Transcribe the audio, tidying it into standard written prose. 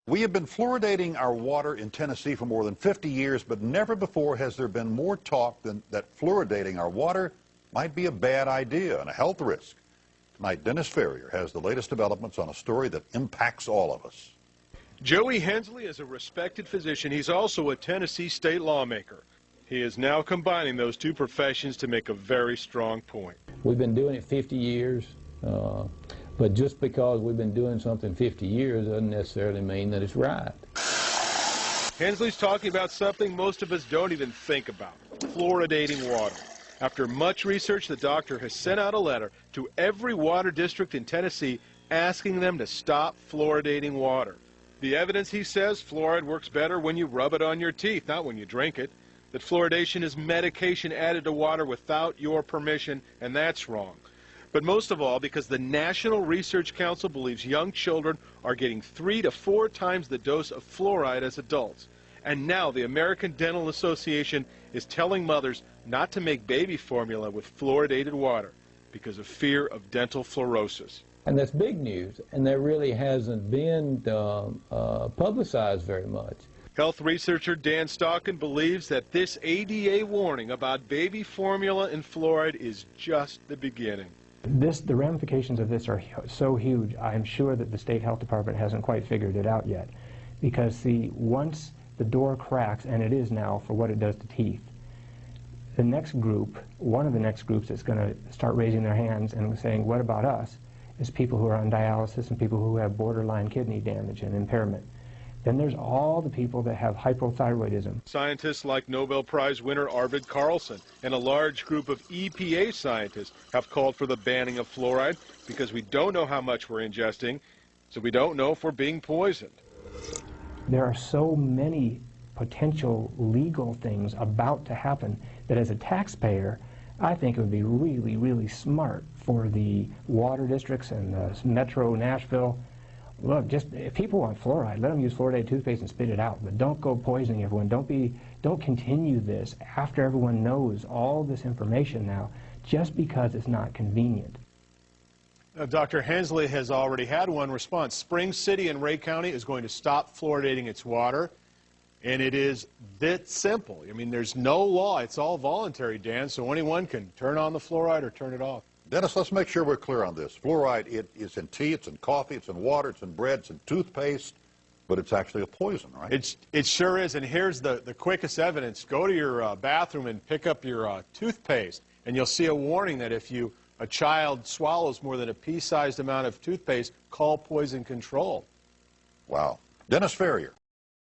We have been fluoridating our water in Tennessee for more than 50 years, but never before has there been more talk than that fluoridating our water might be a bad idea and a health risk. Tonight, Dennis Ferrier has the latest developments on a story that impacts all of us. Joey Hensley is a respected physician. He's also a Tennessee state lawmaker. He is now combining those two professions to make a very strong point. We've been doing it 50 years, but just because we've been doing something 50 years doesn't necessarily mean that it's right. Hensley's talking about something most of us don't even think about, fluoridating water. After much research, the doctor has sent out a letter to every water district in Tennessee asking them to stop fluoridating water. The evidence, he says, fluoride works better when you rub it on your teeth, not when you drink it. That fluoridation is medication added to water without your permission, and that's wrong. But most of all, because the National Research Council believes young children are getting 3 to 4 times the dose of fluoride as adults. And now the American Dental Association is telling mothers not to make baby formula with fluoridated water because of fear of dental fluorosis. And that's big news, and that really hasn't been publicized very much. Health researcher Dan Stockin believes that this ADA warning about baby formula and fluoride is just the beginning. The ramifications of this are so huge, I'm sure that the state health department hasn't quite figured it out yet. Because see, once the door cracks, and it is now for what it does to teeth, the next group, one of the next groups that's going to start raising their hands and saying, what about us, is people who are on dialysis and people who have borderline kidney damage and impairment. Then there's all the people that have hypothyroidism. Scientists like Nobel Prize winner Arvid Carlson and a large group of EPA scientists have called for the banning of fluoride because we don't know how much we're ingesting, so we don't know if we're being poisoned. There are so many potential legal things about to happen that as a taxpayer, I think it would be really, really smart for the water districts and the Metro Nashville. Look, just if people want fluoride, let them use fluoridated toothpaste and spit it out. But don't go poisoning everyone. Don't continue this after everyone knows all this information now, just because it's not convenient. Dr. Hensley has already had one response. Spring City in Ray County is going to stop fluoridating its water, and it is that simple. I mean, there's no law. It's all voluntary, Dan, so anyone can turn on the fluoride or turn it off. Dennis, let's make sure we're clear on this. Fluoride, it is in tea, it's in coffee, it's in water, it's in bread, it's in toothpaste, but it's actually a poison, right? It sure is, and here's the quickest evidence. Go to your bathroom and pick up your toothpaste, and you'll see a warning that if a child swallows more than a pea-sized amount of toothpaste, call poison control. Wow. Dennis Ferrier.